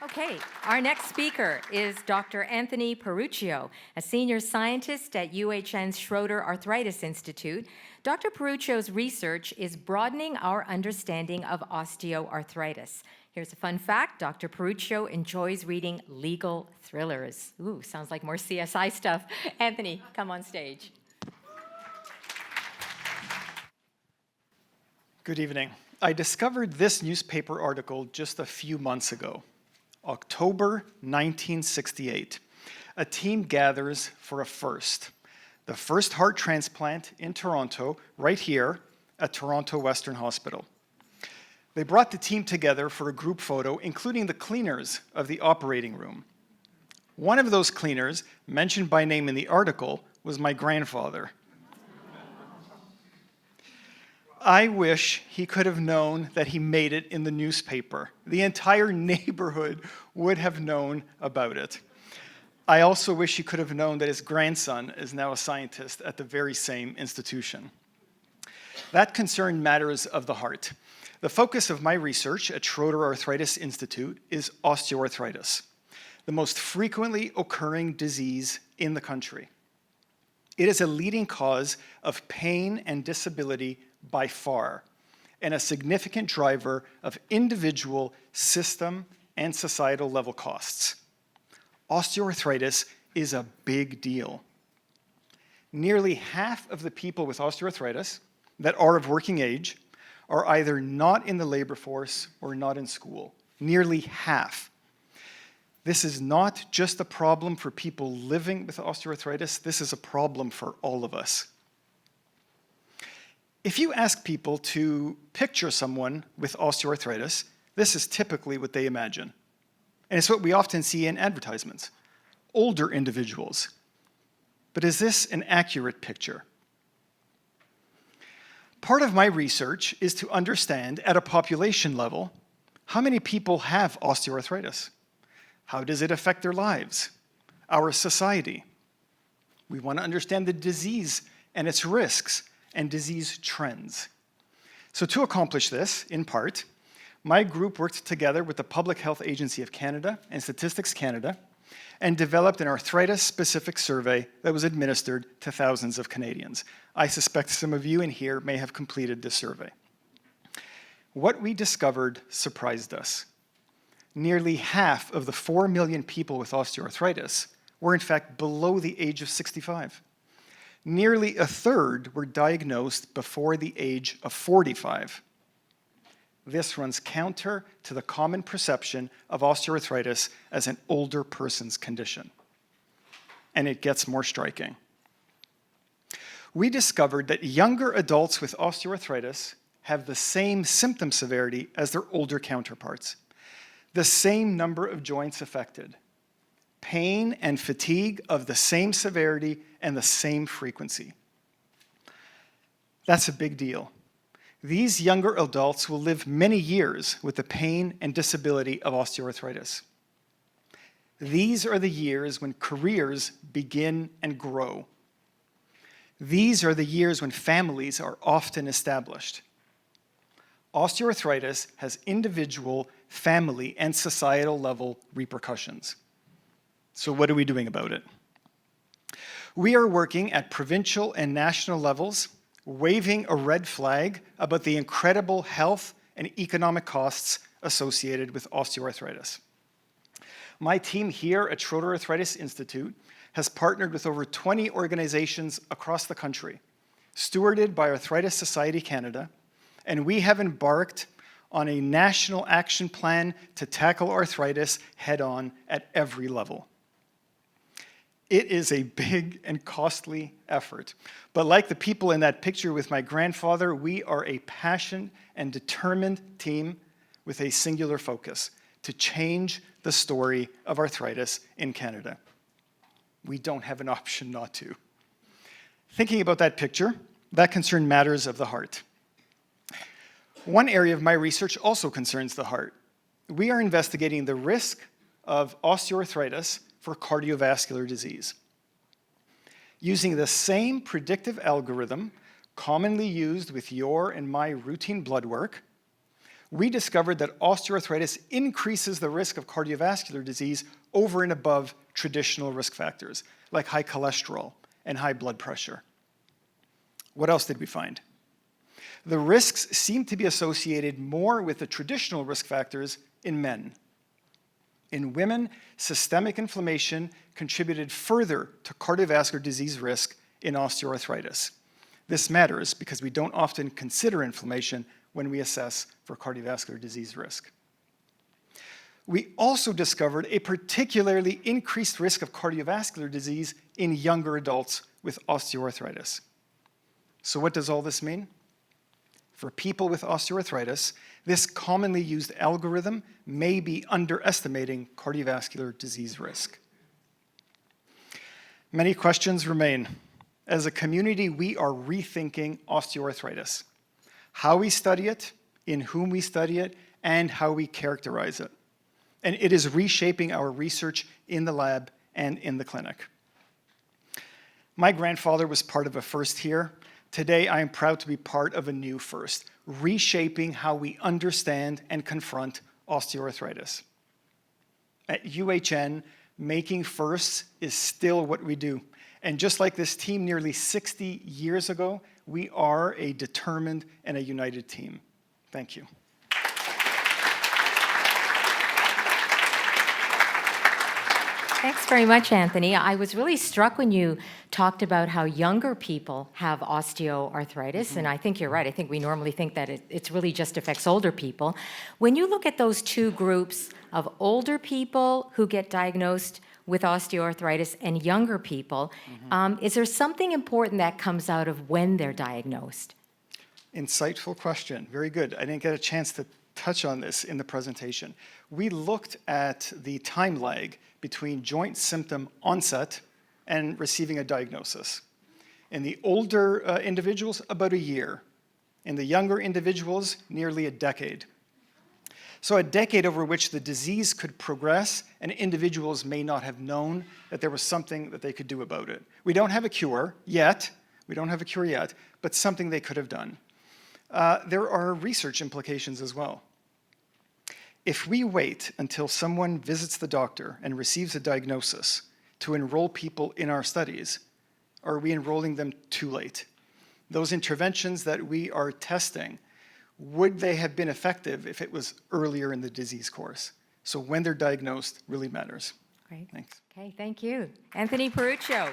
Okay, our next speaker is Dr. Anthony Perruccio, a senior scientist at UHN's Schroeder Arthritis Institute. Dr. Perruccio's research is broadening our understanding of osteoarthritis. Here's a fun fact. Dr. Perruccio enjoys reading legal thrillers. Ooh, sounds like more CSI stuff. Anthony, come on stage. Good evening. I discovered this newspaper article just a few months ago. October 1968. A team gathers for a first. The first heart transplant in Toronto, right here at Toronto Western Hospital. They brought the team together for a group photo, including the cleaners of the operating room. One of those cleaners, mentioned by name in the article, was my grandfather. I wish he could have known that he made it in the newspaper. The entire neighborhood would have known about it. I also wish he could have known that his grandson is now a scientist at the very same institution. That concerned matters of the heart. The focus of my research at Schroeder Arthritis Institute is osteoarthritis, the most frequently occurring disease in the country. It is a leading cause of pain and disability by far, and a significant driver of individual, system, and societal level costs. Osteoarthritis is a big deal. Nearly half of the people with osteoarthritis that are of working age are either not in the labor force or not in school. Nearly half. This is not just a problem for people living with osteoarthritis, this is a problem for all of us. If you ask people to picture someone with osteoarthritis, this is typically what they imagine. And it's what we often see in advertisements. Older individuals. But is this an accurate picture? Part of my research is to understand, at a population level, how many people have osteoarthritis? How does it affect their lives, our society? We want to understand the disease and its risks, and disease trends. So to accomplish this, in part, my group worked together with the Public Health Agency of Canada and Statistics Canada and developed an arthritis-specific survey that was administered to thousands of Canadians. I suspect some of you in here may have completed this survey. What we discovered surprised us. Nearly half of the 4 million people with osteoarthritis were in fact below the age of 65. Nearly a third were diagnosed before the age of 45. This runs counter to the common perception of osteoarthritis as an older person's condition. And it gets more striking. We discovered that younger adults with osteoarthritis have the same symptom severity as their older counterparts, the same number of joints affected, pain and fatigue of the same severity and the same frequency. That's a big deal. These younger adults will live many years with the pain and disability of osteoarthritis. These are the years when careers begin and grow. These are the years when families are often established. Osteoarthritis has individual, family, and societal level repercussions. So what are we doing about it? We are working at provincial and national levels, waving a red flag about the incredible health and economic costs associated with osteoarthritis. My team here at Schroeder Arthritis Institute has partnered with over 20 organizations across the country, stewarded by Arthritis Society Canada, and we have embarked on a national action plan to tackle arthritis head-on at every level. It is a big and costly effort. But like the people in that picture with my grandfather, we are a passionate and determined team with a singular focus: to change the story of arthritis in Canada. We don't have an option not to. Thinking about that picture, that concern matters of the heart. One area of my research also concerns the heart. We are investigating the risk of osteoarthritis for cardiovascular disease. Using the same predictive algorithm commonly used with your and my routine blood work, we discovered that osteoarthritis increases the risk of cardiovascular disease over and above traditional risk factors, like high cholesterol and high blood pressure. What else did we find? The risks seem to be associated more with the traditional risk factors in men. In women, systemic inflammation contributed further to cardiovascular disease risk in osteoarthritis. This matters because we don't often consider inflammation when we assess for cardiovascular disease risk. We also discovered a particularly increased risk of cardiovascular disease in younger adults with osteoarthritis. So what does all this mean? For people with osteoarthritis, this commonly used algorithm may be underestimating cardiovascular disease risk. Many questions remain. As a community, we are rethinking osteoarthritis, how we study it, in whom we study it, and how we characterize it. And it is reshaping our research in the lab and in the clinic. My grandfather was part of a first here. Today, I am proud to be part of a new first, reshaping how we understand and confront osteoarthritis. At UHN, making firsts is still what we do. And just like this team nearly 60 years ago, we are a determined and a united team. Thank you. Thanks very much, Anthony. I was really struck when you talked about how younger people have osteoarthritis, and I think you're right. I think we normally think that it really just affects older people. When you look at those two groups of older people who get diagnosed with osteoarthritis and younger people, is there something important that comes out of when they're diagnosed? Insightful question. Very good. I didn't get a chance to touch on this in the presentation. We looked at the time lag between joint symptom onset and receiving a diagnosis. In the older individuals, about a year. In the younger individuals, nearly a decade. So a decade over which the disease could progress and individuals may not have known that there was something that they could do about it. We don't have a cure yet. We don't have a cure yet, but something they could have done. There are research implications as well. If we wait until someone visits the doctor and receives a diagnosis to enroll people in our studies, are we enrolling them too late? Those interventions that we are testing, would they have been effective if it was earlier in the disease course? So when they're diagnosed really matters. Great. Thanks. Okay, thank you. Anthony Perruccio.